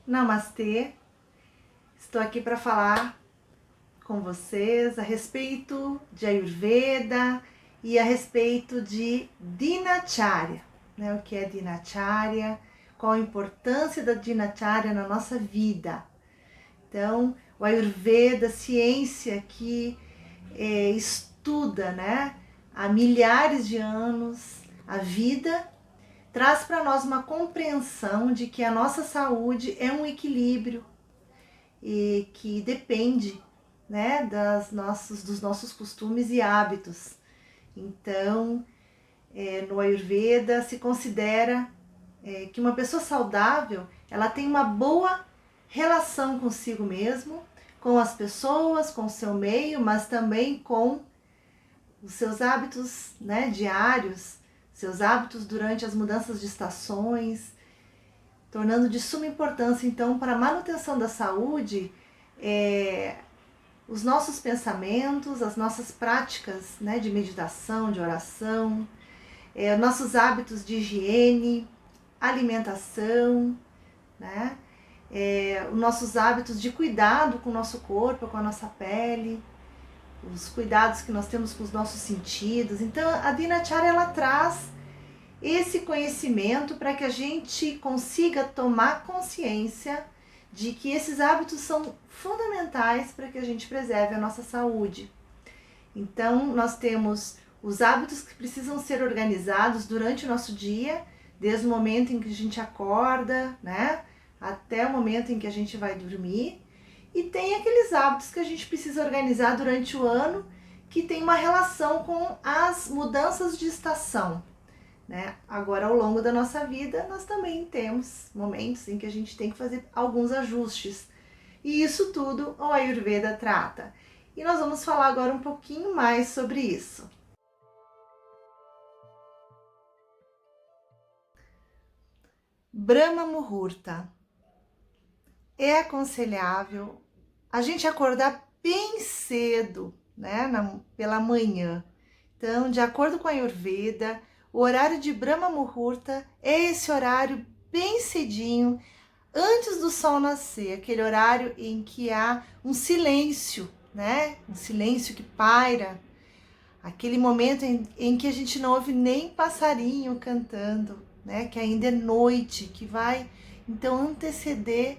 Namastê, estou aqui para falar com vocês a respeito de Ayurveda e a respeito de Dinacharya, né? O que é Dinacharya, qual a importância da Dinacharya na nossa vida. Então, o Ayurveda, ciência que estuda, né, há milhares de anos a vida, traz para nós uma compreensão de que a nossa saúde é um equilíbrio e que depende, né, dos nossos costumes e hábitos. Então, no Ayurveda se considera que uma pessoa saudável ela tem uma boa relação consigo mesmo, com as pessoas, com o seu meio, mas também com os seus hábitos, né, diários, seus hábitos durante as mudanças de estações, tornando de suma importância, então, para a manutenção da saúde, os nossos pensamentos, as nossas práticas, né, de meditação, de oração, nossos hábitos de higiene, alimentação, né, os nossos hábitos de cuidado com o nosso corpo, com a nossa pele, os cuidados que nós temos com os nossos sentidos. Então, a Dinacharya ela traz esse conhecimento para que a gente consiga tomar consciência de que esses hábitos são fundamentais para que a gente preserve a nossa saúde. Então, nós temos os hábitos que precisam ser organizados durante o nosso dia, desde o momento em que a gente acorda, né, até o momento em que a gente vai dormir. E tem aqueles hábitos que a gente precisa organizar durante o ano, que tem uma relação com as mudanças de estação, né? Agora, ao longo da nossa vida, nós também temos momentos em que a gente tem que fazer alguns ajustes. E isso tudo o Ayurveda trata. E nós vamos falar agora um pouquinho mais sobre isso. Brahma Muhurta. É aconselhável a gente acordar bem cedo, né, pela manhã. Então, de acordo com a Ayurveda, o horário de Brahma Muhurta é esse horário bem cedinho, antes do sol nascer, aquele horário em que há um silêncio, né? Um silêncio que paira, aquele momento em que a gente não ouve nem passarinho cantando, né? Que ainda é noite, que vai então anteceder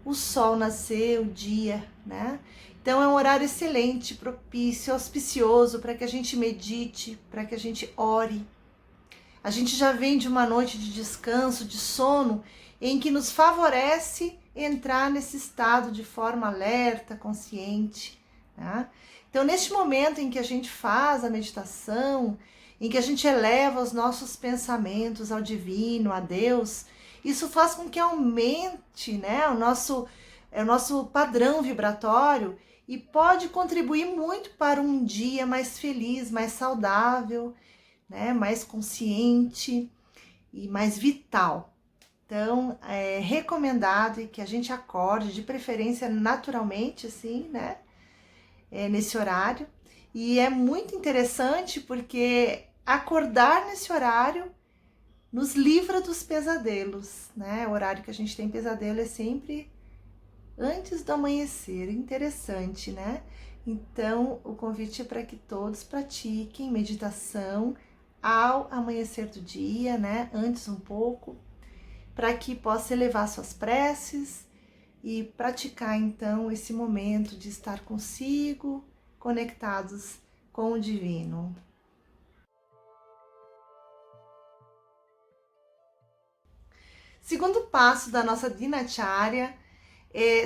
o sol nascer, o dia, né? Então é um horário excelente, propício, auspicioso para que a gente medite, para que a gente ore. A gente já vem de uma noite de descanso, de sono, em que nos favorece entrar nesse estado de forma alerta, consciente, né? Então, neste momento em que a gente faz a meditação, em que a gente eleva os nossos pensamentos ao divino, a Deus, isso faz com que aumente, né, o nosso padrão vibratório e pode contribuir muito para um dia mais feliz, mais saudável, né, mais consciente e mais vital. Então, é recomendado que a gente acorde, de preferência naturalmente, assim, né, nesse horário. E é muito interessante porque acordar nesse horário nos livra dos pesadelos, né? O horário que a gente tem pesadelo é sempre antes do amanhecer. Interessante, né? Então, o convite é para que todos pratiquem meditação ao amanhecer do dia, né? Antes um pouco, para que possa elevar suas preces e praticar então esse momento de estar consigo, conectados com o divino. Segundo passo da nossa Dinacharya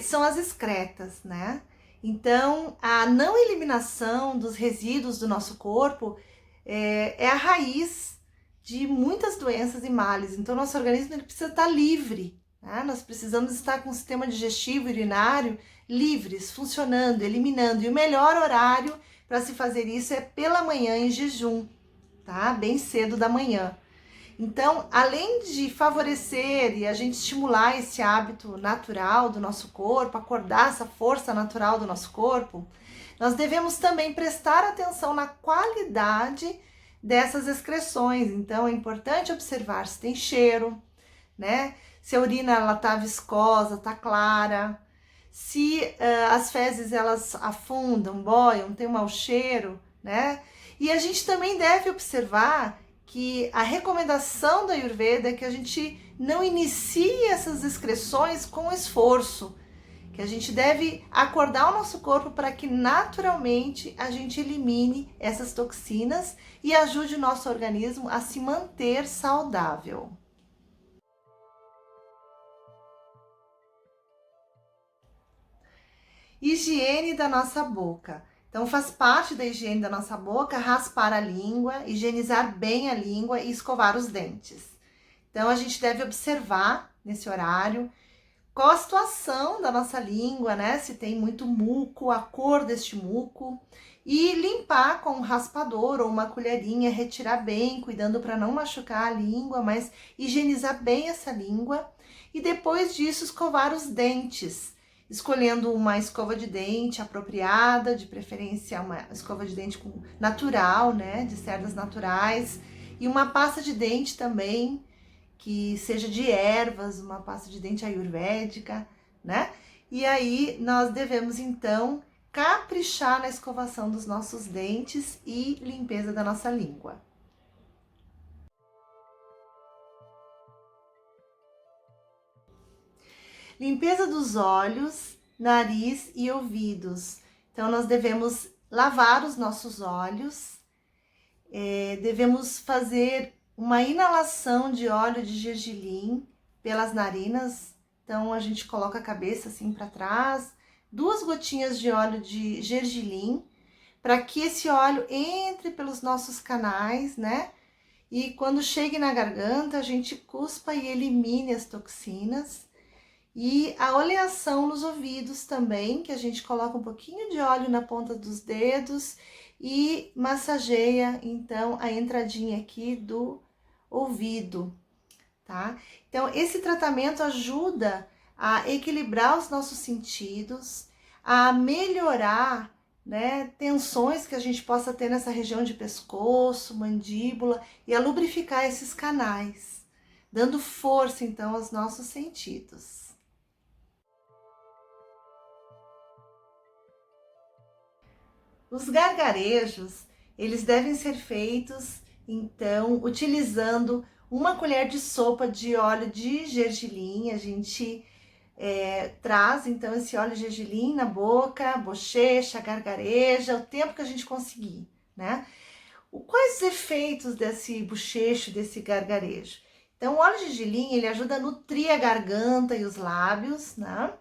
são as excretas, né? Então, a não eliminação dos resíduos do nosso corpo é a raiz de muitas doenças e males. Então, nosso organismo ele precisa estar livre, né? Nós precisamos estar com o sistema digestivo e urinário livres, funcionando, eliminando. E o melhor horário para se fazer isso é pela manhã em jejum, tá? Bem cedo da manhã. Então, além de favorecer e a gente estimular esse hábito natural do nosso corpo, acordar essa força natural do nosso corpo, nós devemos também prestar atenção na qualidade dessas excreções. Então, é importante observar se tem cheiro, né? Se a urina ela tá viscosa, tá clara, se as fezes elas afundam, boiam, tem um mau cheiro, né? E a gente também deve observar que a recomendação da Ayurveda é que a gente não inicie essas excreções com esforço, que a gente deve acordar o nosso corpo para que naturalmente a gente elimine essas toxinas e ajude o nosso organismo a se manter saudável. Higiene da nossa boca. Então, faz parte da higiene da nossa boca raspar a língua, higienizar bem a língua e escovar os dentes. Então, a gente deve observar nesse horário qual a situação da nossa língua, né? Se tem muito muco, a cor deste muco. E limpar com um raspador ou uma colherinha, retirar bem, cuidando para não machucar a língua, mas higienizar bem essa língua. E depois disso, escovar os dentes, escolhendo uma escova de dente apropriada, de preferência uma escova de dente natural, né? De cerdas naturais. E uma pasta de dente também, que seja de ervas, uma pasta de dente ayurvédica, né? E aí nós devemos então caprichar na escovação dos nossos dentes e limpeza da nossa língua. Limpeza dos olhos, nariz e ouvidos. Então nós devemos lavar os nossos olhos, devemos fazer uma inalação de óleo de gergelim pelas narinas. Então a gente coloca a cabeça assim para trás, 2 gotinhas de óleo de gergelim, para que esse óleo entre pelos nossos canais, né? E quando chegue na garganta, a gente cuspa e elimine as toxinas. E a oleação nos ouvidos também, que a gente coloca um pouquinho de óleo na ponta dos dedos e massageia então a entradinha aqui do ouvido, tá? Então, esse tratamento ajuda a equilibrar os nossos sentidos, a melhorar, né, tensões que a gente possa ter nessa região de pescoço, mandíbula e a lubrificar esses canais, dando força então aos nossos sentidos. Os gargarejos, eles devem ser feitos, então, utilizando uma colher de sopa de óleo de gergelim. A gente traz, então, esse óleo de gergelim na boca, bochecha, gargareja, o tempo que a gente conseguir, né? Quais os efeitos desse bochecho, desse gargarejo? Então, o óleo de gergelim, ele ajuda a nutrir a garganta e os lábios, né?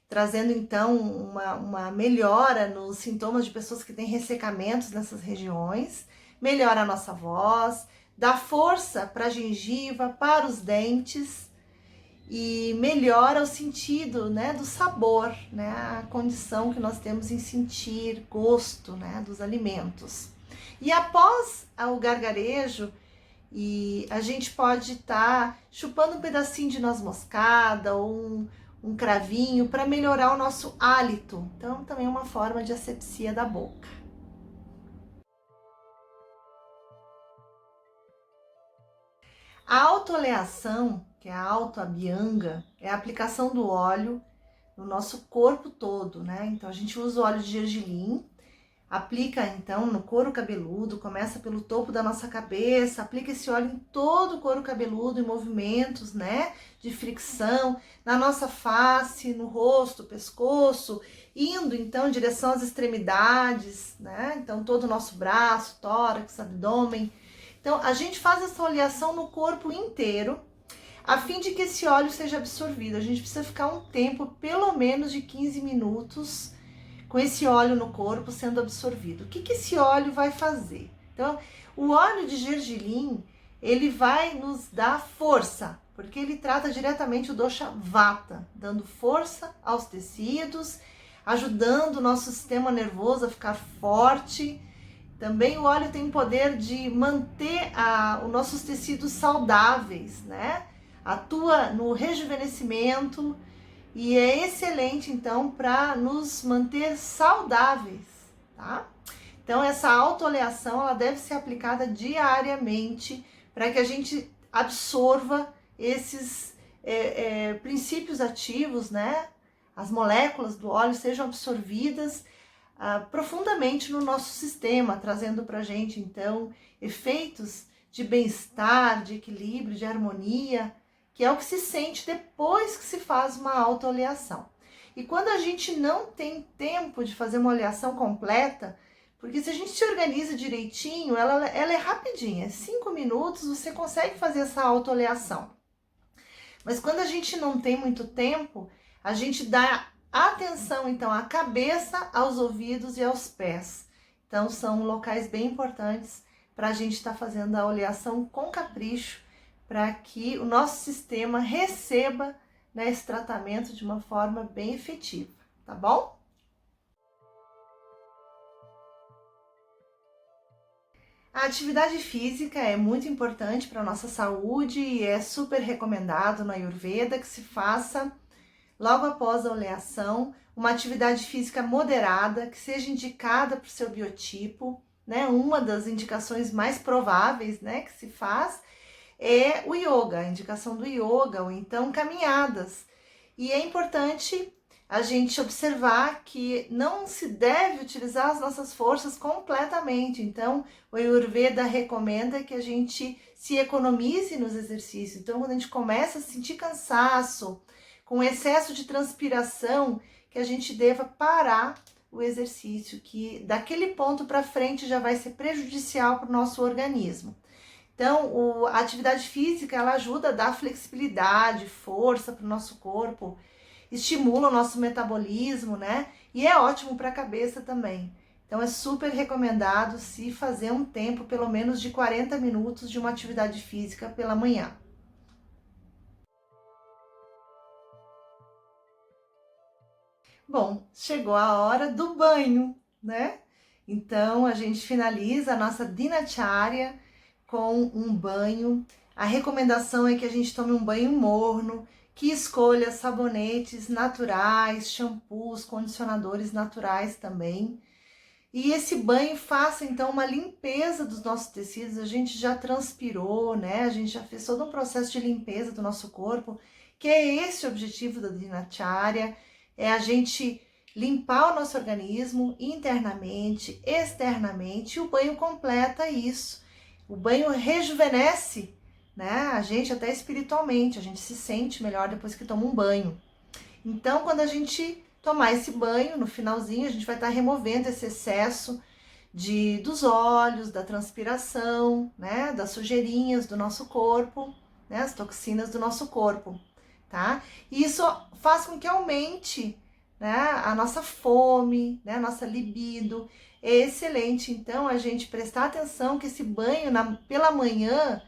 Trazendo então uma melhora nos sintomas de pessoas que têm ressecamentos nessas regiões, melhora a nossa voz, dá força para a gengiva, para os dentes e melhora o sentido, né, do sabor, né, a condição que nós temos em sentir gosto, né, dos alimentos. E após o gargarejo, e a gente pode estar chupando um pedacinho de noz moscada ou um cravinho para melhorar o nosso hálito. Então, também é uma forma de asepsia da boca. A autoleação, que é a autoabianga, é a aplicação do óleo no nosso corpo todo, né? Então, a gente usa o óleo de gergelim, aplica então no couro cabeludo, começa pelo topo da nossa cabeça, aplica esse óleo em todo o couro cabeludo, em movimentos, né, de fricção, na nossa face, no rosto, pescoço, indo então em direção às extremidades, né, então todo o nosso braço, tórax, abdômen. Então a gente faz essa oleação no corpo inteiro, a fim de que esse óleo seja absorvido. A gente precisa ficar um tempo, pelo menos de 15 minutos, com esse óleo no corpo sendo absorvido. O que esse óleo vai fazer? Então, o óleo de gergelim, ele vai nos dar força, porque ele trata diretamente o dosha vata, dando força aos tecidos, ajudando o nosso sistema nervoso a ficar forte. Também o óleo tem o poder de manter os nossos tecidos saudáveis, né? Atua no rejuvenescimento, e é excelente, então, para nos manter saudáveis, tá? Então, essa autooleação, ela deve ser aplicada diariamente para que a gente absorva esses princípios ativos, né? As moléculas do óleo sejam absorvidas profundamente no nosso sistema, trazendo para a gente, então, efeitos de bem-estar, de equilíbrio, de harmonia, que é o que se sente depois que se faz uma autoavaliação. E quando a gente não tem tempo de fazer uma avaliação completa, porque se a gente se organiza direitinho, ela é rapidinha, 5 minutos você consegue fazer essa autoavaliação. Mas quando a gente não tem muito tempo, a gente dá atenção, então, à cabeça, aos ouvidos e aos pés. Então, são locais bem importantes para a gente estar fazendo a oleação com capricho, para que o nosso sistema receba, né, esse tratamento de uma forma bem efetiva, tá bom? A atividade física é muito importante para a nossa saúde e é super recomendado na Ayurveda que se faça logo após a oleação, uma atividade física moderada, que seja indicada para o seu biotipo, né? Uma das indicações mais prováveis, né, que se faz é o yoga, a indicação do yoga, ou então caminhadas. E é importante a gente observar que não se deve utilizar as nossas forças completamente. Então, o Ayurveda recomenda que a gente se economize nos exercícios. Então, quando a gente começa a sentir cansaço, com excesso de transpiração, que a gente deva parar o exercício, que daquele ponto para frente já vai ser prejudicial para o nosso organismo. Então, a atividade física, ela ajuda a dar flexibilidade, força para o nosso corpo, estimula o nosso metabolismo, né? E é ótimo para a cabeça também. Então, é super recomendado se fazer um tempo, pelo menos de 40 minutos de uma atividade física pela manhã. Bom, chegou a hora do banho, né? Então a gente finaliza a nossa dinacharya com um banho. A recomendação é que a gente tome um banho morno, que escolha sabonetes naturais, shampoos, condicionadores naturais também. E esse banho faça então uma limpeza dos nossos tecidos. A gente já transpirou, né? A gente já fez todo um processo de limpeza do nosso corpo, que é esse o objetivo da dinacharya, é a gente limpar o nosso organismo internamente, externamente, e o banho completa isso. O banho rejuvenesce, né? A gente até espiritualmente, a gente se sente melhor depois que toma um banho. Então, quando a gente tomar esse banho, no finalzinho, a gente vai estar removendo esse excesso dos olhos, da transpiração, né? Das sujeirinhas do nosso corpo, né? As toxinas do nosso corpo, tá? E isso faz com que aumente, né, a nossa fome, né, a nossa libido. É excelente, então, a gente prestar atenção que esse banho pela manhã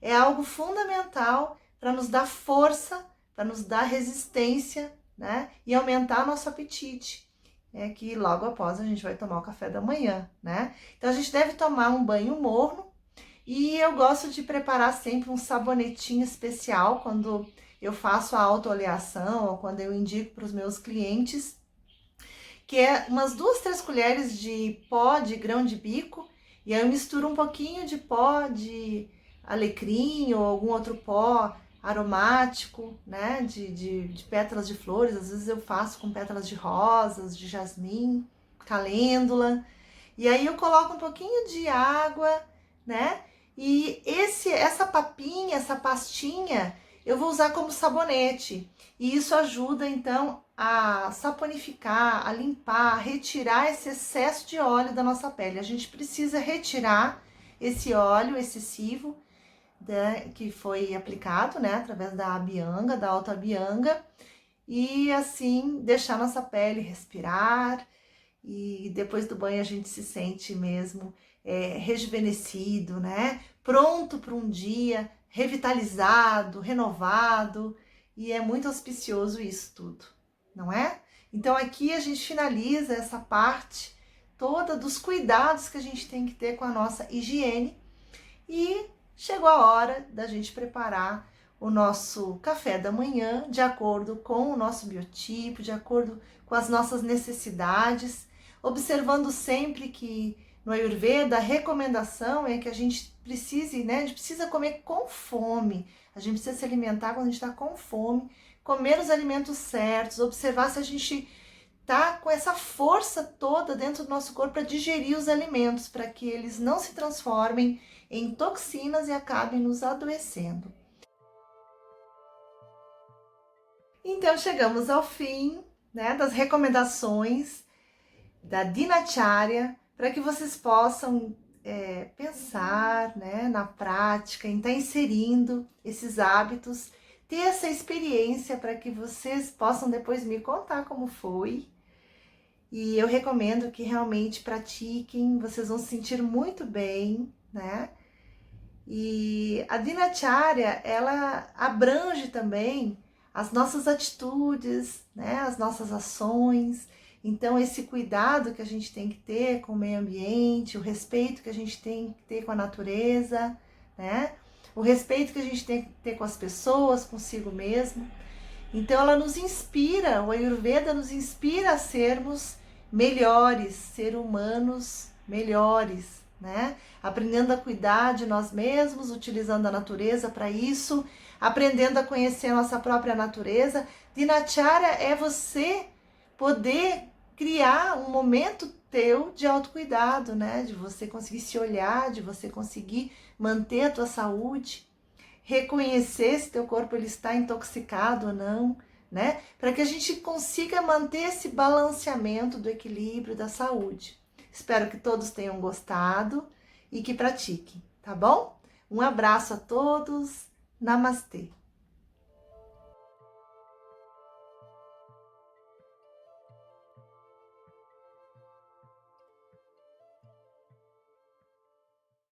é algo fundamental para nos dar força, para nos dar resistência, né, e aumentar nosso apetite. É que logo após a gente vai tomar o café da manhã, né? Então a gente deve tomar um banho morno e eu gosto de preparar sempre um sabonetinho especial quando eu faço a autooleação ou quando eu indico para os meus clientes, que é umas 2, 3 colheres de pó de grão de bico, e aí eu misturo um pouquinho de pó de alecrim ou algum outro pó aromático, né, de pétalas de flores. Às vezes eu faço com pétalas de rosas, de jasmim, calêndula, e aí eu coloco um pouquinho de água, né, e essa papinha, essa pastinha, eu vou usar como sabonete, e isso ajuda então a saponificar, a limpar, a retirar esse excesso de óleo da nossa pele. A gente precisa retirar esse óleo excessivo, né, que foi aplicado, né, através da Abhyanga, da auto-Abhyanga, e assim deixar nossa pele respirar, e depois do banho a gente se sente mesmo rejuvenescido, né, pronto para um dia, revitalizado, renovado, e é muito auspicioso isso tudo, não é? Então aqui a gente finaliza essa parte toda dos cuidados que a gente tem que ter com a nossa higiene, e chegou a hora da gente preparar o nosso café da manhã de acordo com o nosso biotipo, de acordo com as nossas necessidades, observando sempre que no Ayurveda a recomendação é que a gente precise, né, a gente precisa comer com fome. A gente precisa se alimentar quando a gente está com fome, comer os alimentos certos, observar se a gente tá com essa força toda dentro do nosso corpo para digerir os alimentos, para que eles não se transformem em toxinas e acabem nos adoecendo. Então chegamos ao fim, né, das recomendações da Dinacharya para que vocês possam pensar, né, na prática, em estar inserindo esses hábitos, ter essa experiência para que vocês possam depois me contar como foi. E eu recomendo que realmente pratiquem, vocês vão se sentir muito bem, né? E a Dinacharya, ela abrange também as nossas atitudes, né? As nossas ações. Então, esse cuidado que a gente tem que ter com o meio ambiente, o respeito que a gente tem que ter com a natureza, né? O respeito que a gente tem que ter com as pessoas, consigo mesmo. Então, ela nos inspira, o Ayurveda nos inspira a sermos melhores, ser humanos melhores, né? Aprendendo a cuidar de nós mesmos, utilizando a natureza para isso, aprendendo a conhecer a nossa própria natureza. Dinacharya é você poder criar um momento teu de autocuidado, né? De você conseguir se olhar, de você conseguir manter a tua saúde, reconhecer se teu corpo ele está intoxicado ou não, né? Para que a gente consiga manter esse balanceamento do equilíbrio da saúde. Espero que todos tenham gostado e que pratiquem, tá bom? Um abraço a todos. Namastê.